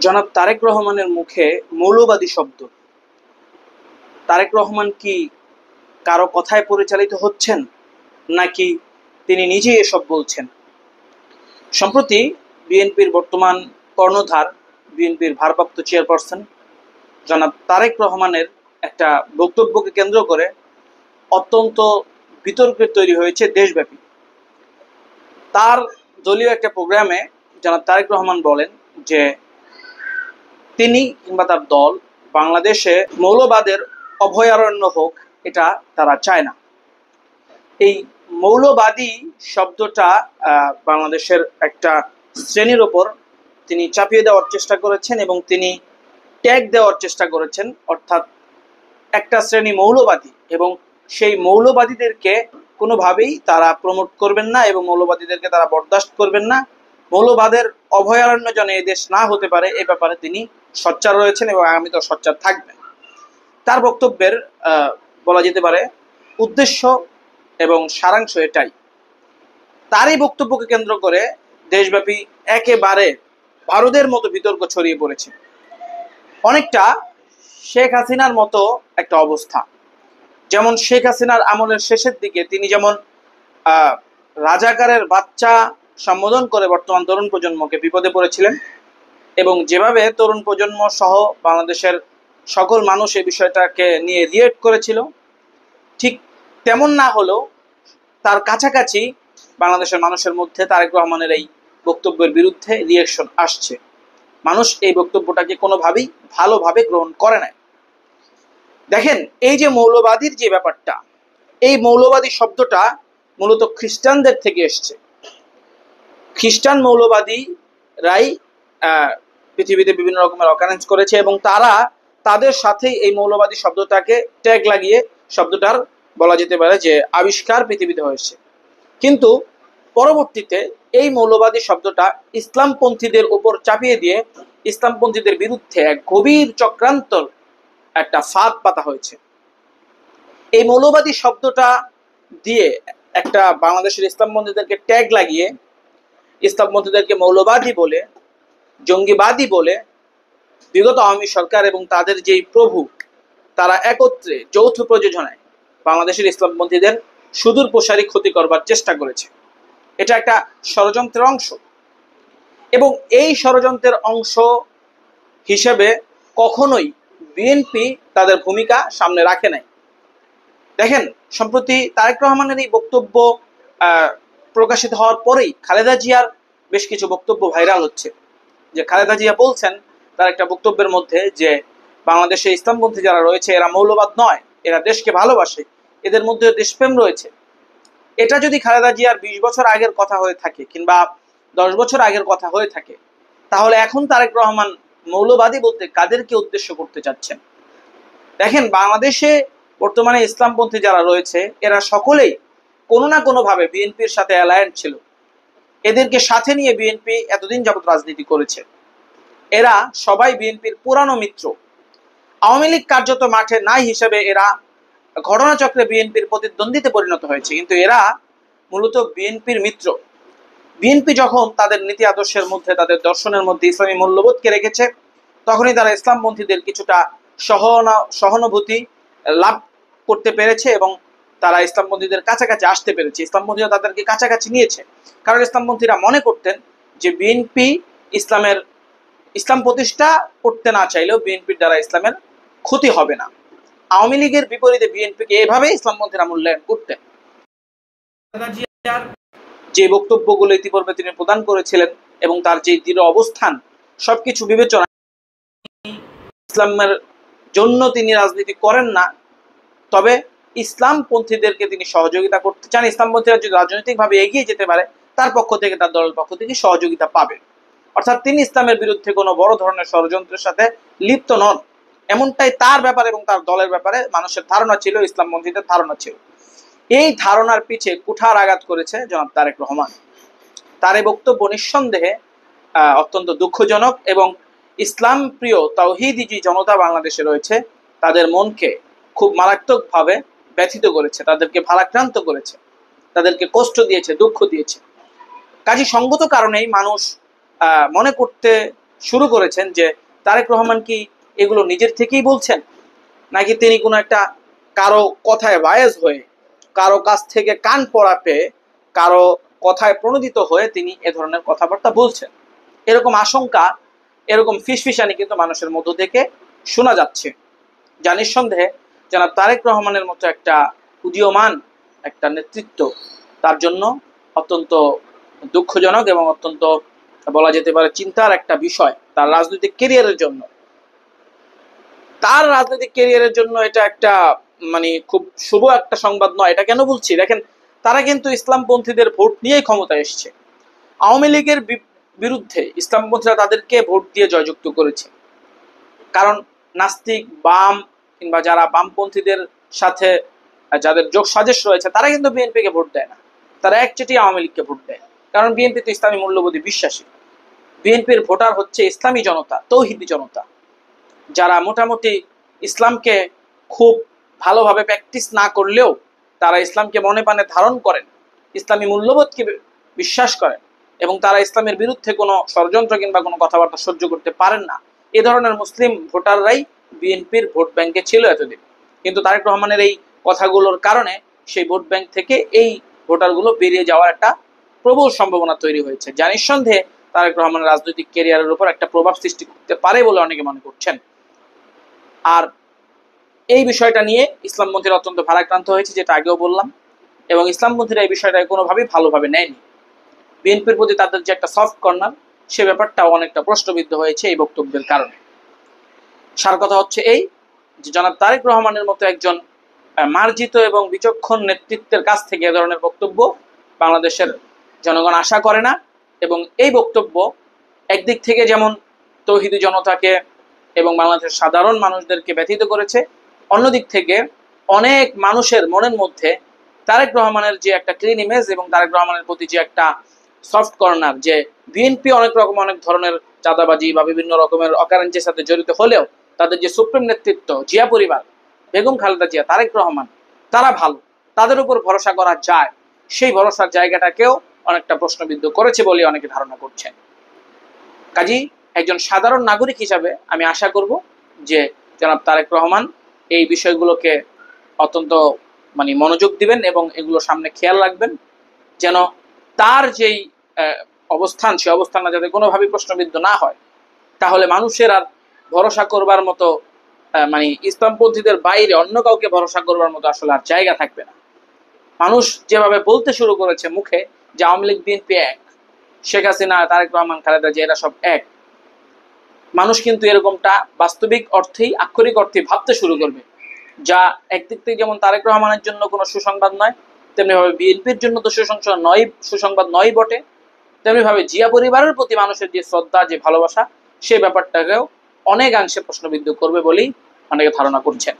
জনাব তারেক রহমানের মুখে মৌলবাদী শব্দ। তারেক রহমান কি কারো কথায় পরিচালিত হচ্ছেন, নাকি তিনি নিজেই এসব বলছেন? সম্প্রতি বিএনপির বর্তমান কর্ণধার, বিএনপির ভারপ্রাপ্ত চেয়ারপারসন জনাব তারেক রহমানের একটা বক্তব্যকে কেন্দ্র করে অত্যন্ত বিতর্কের তৈরি হয়েছে দেশব্যাপী। তার দলীয় একটা প্রোগ্রামে জনাব তারেক রহমান বলেন যে তিনি কিংবা তার দল বাংলাদেশে মৌলবাদের অভয়ারণ্য হোক, এটা তারা চায় না। এই মৌলবাদী শব্দটা বাংলাদেশের একটা শ্রেণীর ওপর তিনি চাপিয়ে দেওয়ার চেষ্টা করেছেন এবং তিনি ট্যাগ দেওয়ার চেষ্টা করেছেন, অর্থাৎ একটা শ্রেণী মৌলবাদী এবং সেই মৌলবাদীদেরকে কোনোভাবেই তারা প্রমোট করবেন না এবং মৌলবাদীদেরকে তারা বরদাস্ত করবেন না। মৌলবাদের অভয়ারণ্য যেন এই দেশ না হতে পারে, এ ব্যাপারে তিনি সোচ্চার রয়েছেন এবং আগামীতেও সোচ্চার থাকবেন। তার বক্তব্যের বলা যেতে পারে উদ্দেশ্য এবং সারাংশ এটাই। তার এই বক্তব্যকে কেন্দ্র করে দেশব্যাপী একেবারে ভারতের মতো বিতর্ক ছড়িয়ে পড়েছে। অনেকটা শেখ হাসিনার মতো একটা অবস্থা। যেমন শেখ হাসিনার আমলের শেষের দিকে তিনি যেমন রাজাকারের বাচ্চা সম্বোধন করে বর্তমান তরুণ প্রজন্মকে বিপদে পড়েছিলেন এবং যেভাবে তরুণ প্রজন্ম সহ বাংলাদেশের সকল মানুষ এই বিষয়টাকে নিয়ে রিয়েক্ট করেছিল, ঠিক তেমন না হলেও তার কাছাকাছি বাংলাদেশের মানুষের মধ্যে তারেক রহমানের এই বক্তব্যের বিরুদ্ধে রিয়েকশন আসছে। মানুষ এই বক্তব্যটাকে কোনোভাবেই ভালোভাবে গ্রহণ করে না। দেখেন, এই যে মৌলবাদীর যে ব্যাপারটা, এই মৌলবাদী শব্দটা মূলত খ্রিস্টানদের থেকে এসছে। খ্রিস্টান মৌলবাদীরাই পৃথিবীতে বিভিন্ন রকমের অকারেন্স করেছে এবং তারা তাদের সাথেই এই মৌলবাদী শব্দটাকে ট্যাগ লাগিয়ে শব্দটার বলা যেতে পারে যে আবিষ্কার পৃথিবীতে হয়েছে। কিন্তু পরবর্তীতে এই মৌলবাদী শব্দটা ইসলামপন্থীদের উপর চাপিয়ে দিয়ে ইসলামপন্থীদের বিরুদ্ধে এক গভীর চক্রান্তর একটা ফাঁদ পাতা হয়েছে। এই মৌলবাদী শব্দটা দিয়ে একটা বাংলাদেশের ইসলামপন্থীদেরকে ট্যাগ লাগিয়ে ইসলামপন্থীদেরকে মৌলবাদী বলে, জঙ্গিবাদী বলে বিগত আওয়ামী সরকার এবং তাদের যেই প্রভু, তারা একত্রে যৌথ প্রযোজনায় বাংলাদেশের ইসলামপন্থীদের সুদূর প্রসারী ক্ষতি করবার চেষ্টা করেছে। এটা একটা ষড়যন্ত্রের অংশ এবং এই ষড়যন্ত্রের অংশ হিসেবে কখনোই বিএনপি তাদের ভূমিকা সামনে রাখে নাই। দেখেন, সম্প্রতি তারেক রহমানের এই বক্তব্য প্রকাশিত হওয়ার পরেই খালেদা জিয়ার বেশ কিছু বক্তব্য ভাইরাল হচ্ছে। যে খালেদা জিয়া বলছেন তার একটা বক্তব্যের মধ্যে যে বাংলাদেশে ইসলামপন্থী যারা রয়েছে এরা মৌলবাদ নয়, এরা দেশকে ভালোবাসে, এদের মধ্যে দেশপ্রেম রয়েছে। এটা যদি খালেদা জিয়ার 20 বছর আগের কথা হয়ে থাকে কিংবা 10 বছর আগের কথা হয়ে থাকে, তাহলে এখন তারেক রহমান মৌলবাদী বলতে কাদেরকে উদ্দেশ্য করতে চাচ্ছেন? দেখেন, বাংলাদেশে বর্তমানে ইসলামপন্থী যারা রয়েছে এরা সকলেই কোনো না কোনোভাবে বিএনপির সাথে অ্যালায়েন্স ছিল। এদেরকে সাথে নিয়ে বিএনপি এতদিন যাবত রাজনীতি করেছে। এরা সবাই বিএনপির পুরানো মিত্র। আওয়ামী লীগ কার্যত মাঠে নাই হিসেবে এরা ঘটনাচক্রে বিএনপির প্রতিদ্বন্দ্বীতে পরিণত হয়েছে, কিন্তু এরা মূলত বিএনপির মিত্র। বিএনপি যখন তাদের নীতি আদর্শের মধ্যে, তাদের দর্শনের মধ্যে ইসলামী মূল্যবোধকে রেখেছে, তখনই তারা ইসলামপন্থীদের কিছুটা সহানুভূতি লাভ করতে পেরেছে এবং তারা ইসলামপন্থীদের কাছাকাছি আসতে পেরেছে। ইসলামপন্থীরা তাদেরকে কাছাকাছি নিয়েছে, কারণ ইসলামপন্থীরা মনে করতেন যে বিএনপি ইসলাম প্রতিষ্ঠা করতে না চাইলেও বিএনপির দ্বারা ইসলামের ক্ষতি হবে না। আওয়ামী লীগের বিপরীতে বিএনপিকে এভাবে ইসলামপন্থীরা মূল্যায়ন করতেন। যে বক্তব্যগুলো ইতিপূর্বে তিনি প্রদান করেছিলেন এবং তার যে দৃঢ় অবস্থান, সবকিছু বিবেচনা ইসলামের জন্য তিনি রাজনীতি করেন না, তবে ইসলামপন্থীদেরকে তিনি সহযোগিতা করতে চান। ইসলামপন্থীরা যদি রাজনৈতিকভাবে এগিয়ে যেতে পারে, তার পক্ষ থেকে, তার দলের পক্ষ থেকে সহযোগিতা পাবে। অর্থাৎ তিনি ইসলামের বিরুদ্ধে কোনো বড় ধরনের ষড়যন্ত্রের সাথে লিপ্ত নন, এমনটাই তার ব্যাপারে এবং তার দলের ব্যাপারে মানুষের ধারণা ছিল, ইসলামপন্থীদের ধারণা ছিল। এই ধারণার পিছে কুঠার আঘাত করেছে জনাব তারেক রহমান। তার এই বক্তব্য নিঃসন্দেহে অত্যন্ত দুঃখজনক এবং ইসলাম প্রিয় তাওহীদি যে জনতা বাংলাদেশে রয়েছে তাদের মনকে খুব মারাত্মকভাবে ব্যথিত করেছে, তাদেরকে ভারাক্রান্ত করেছে, তাদেরকে কষ্ট দিয়েছে, দুঃখ দিয়েছে। কাজে সঙ্গত কারণেই মানুষ মনে করতে শুরু করেছেন যে তারেক রহমান কি এগুলো নিজের থেকেই বলছেন, নাকি তিনি কোনো একটা কারো কথায় বায়াস হয়ে, কারো কাছ থেকে কান পড়া পেয়ে, কারো কথায় প্রণোদিত হয়ে তিনি এ ধরনের কথাবার্তা বলছেন। এরকম আশঙ্কা, এরকম ফিসফিসানি কিন্তু মানুষের মধ্য থেকে শোনা যাচ্ছে। যা নিঃসন্দেহে জনাব তারেক রহমানের মতো একটা উদীয়মান একটা নেতৃত্ব তার জন্য অত্যন্ত দুঃখজনক এবং অত্যন্ত বলা যেতে পারে চিন্তার একটা বিষয়। তার রাজনৈতিক কেরিয়ারের জন্য, এটা একটা মানে খুব শুভ একটা সংবাদ নয়। এটা কেন বলছি দেখেন, তারা কিন্তু ইসলামপন্থীদের ভোট নিয়েই ক্ষমতায় এসছে। আওয়ামী লীগের বিরুদ্ধে ইসলামপন্থীরা তাদেরকে ভোট দিয়ে জয়যুক্ত করেছে, কারণ নাস্তিক বাম কিংবা যারা বামপন্থীদের সাথে যাদের যোগ সাজেশ রয়েছে তারা কিন্তু বিএনপিকে ভোট দেয় না, তারা একচেটি আওয়ামী লীগকে ভোট দেয়। কারণ বিএনপি তো ইসলামী মূল্যবোধে বিশ্বাসী। বিএনপির ভোটার হচ্ছে ইসলামী জনতা, তৌহিদি জনতা, যারা মোটামুটি ইসলামকে খুব ভালোভাবে প্র্যাকটিস না করলেও তারা ইসলামকে মনে প্রাণে ধারণ করেন, ইসলামী মূল্যবোধকে বিশ্বাস করেন, এবং তারা ইসলামের বিরুদ্ধে কোনো ষড়যন্ত্র কিংবা কোনো কথাবার্তা সহ্য করতে পারেন না। এ ধরনের মুসলিম ভোটাররাই বিএনপির ভোট ব্যাংকে ছিল এতদিন। কিন্তু তারেক রহমানের এই কথাগুলোর কারণে সেই ভোট ব্যাংক থেকে এই ভোটারগুলো বেরিয়ে যাওয়ার একটা প্রবল সম্ভাবনা তৈরি হয়েছে, যা নিঃসন্দেহে তারেক রহমানের রাজনৈতিক ক্যারিয়ারের উপর একটা প্রভাব সৃষ্টি করতে পারে বলে অনেকে মনে করছেন। আর এই বিষয়টা নিয়ে ইসলামপন্থীরা অত্যন্ত ভারাক্রান্ত হয়েছে, যেটা আগেও বললাম, এবং ইসলামপন্থীরা এই বিষয়টা কোনোভাবেই ভালোভাবে নেয়নি। বিএনপির প্রতি তাদের যে একটা সফট কর্নার, সে ব্যাপারটাও অনেকটা প্রশ্নবিদ্ধ হয়েছে এই বক্তব্যের কারণে। সার কথা হচ্ছে এই যে জনাব তারেক রহমানের মতো একজন মার্জিত এবং বিচক্ষণ নেতৃত্বের কাছ থেকে এ ধরনের বক্তব্য বাংলাদেশের জনগণ আশা করে না। এবং এই বক্তব্য একদিক থেকে যেমন তৌহিদি জনতাকে এবং বাংলাদেশের সাধারণ মানুষদেরকে ব্যথিত করেছে, অন্যদিক থেকে অনেক মানুষের মনের মধ্যে তারেক রহমানের যে একটা ক্লিন ইমেজ এবং তারেক রহমানের প্রতি যে একটা সফট কর্নার, যে বিএনপি অনেক ধরনের চাঁদাবাজি বা বিভিন্ন রকমের অকারেন্সির সাথে জড়িত হলেও তাদের যে সুপ্রিম নেতৃত্ব জিয়া পরিবার, বেগম খালেদা জিয়া, তারেক রহমান, তারা ভালো, তাদের উপর ভরসা করা যায়, সেই ভরসার জায়গাটাকেও অনেকটা প্রশ্নবিদ্ধ করেছে বলে অনেকে ধারণা করছেন। কাজী একজন সাধারণ নাগরিক হিসাবে আমি আশা করব যে জনাব তারেক রহমান এই বিষয়গুলোকে অত্যন্ত মনোযোগ দিবেন এবং এগুলো সামনে খেয়াল রাখবেন, যেন তার যেই অবস্থান, সে অবস্থানটা যাতে কোনোভাবেই প্রশ্নবিদ্ধ না হয়। তাহলে মানুষের আর ভরসা করবার মতো ইসলামপন্থীদের বাইরে অন্য কাউকে ভরসা করবার মতো আসলে আর জায়গা থাকবে না। মানুষ যেভাবে বলতে শুরু করেছে মুখে যে আওয়ামী লীগ বিএনপি এক, শেখ হাসিনা, তারেক রহমান, খালেদা জিয়া এরা সব এক, মানুষ কিন্তু এরকমটা বাস্তবিক অর্থেই, আক্ষরিক অর্থে ভাবতে শুরু করবে, যা একদিক থেকে যেমন তারেক রহমানের জন্য কোনো সুসংবাদ নয়, তেমনি ভাবে বিএনপির জন্য তো সুসংবাদ নয় বটে। তেমনি ভাবে জিয়া পরিবারের প্রতি মানুষের যে শ্রদ্ধা, যে ভালোবাসা, সেই ব্যাপারটাকেও অনেকাংশে প্রশ্নবিদ্ধ করবে বলেই অনেকে ধারণা করছেন।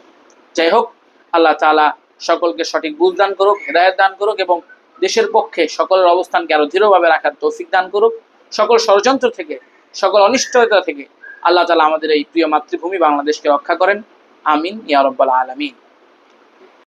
যাই হোক, আল্লাহ তাআলা সকলকে সঠিক বুঝ দান করুক, হেদায়েত দান করুক এবং দেশের পক্ষে সকলের অবস্থানকে আরো দৃঢ়ভাবে রাখার তৌফিক দান করুক। সকল ষড়যন্ত্র থেকে, সকল অনিশ্চয়তা থেকে আল্লাহ তাআলা আমাদের এই প্রিয় মাতৃভূমি বাংলাদেশকে রক্ষা করেন। আমিন ইয়া রাব্বাল আলামিন।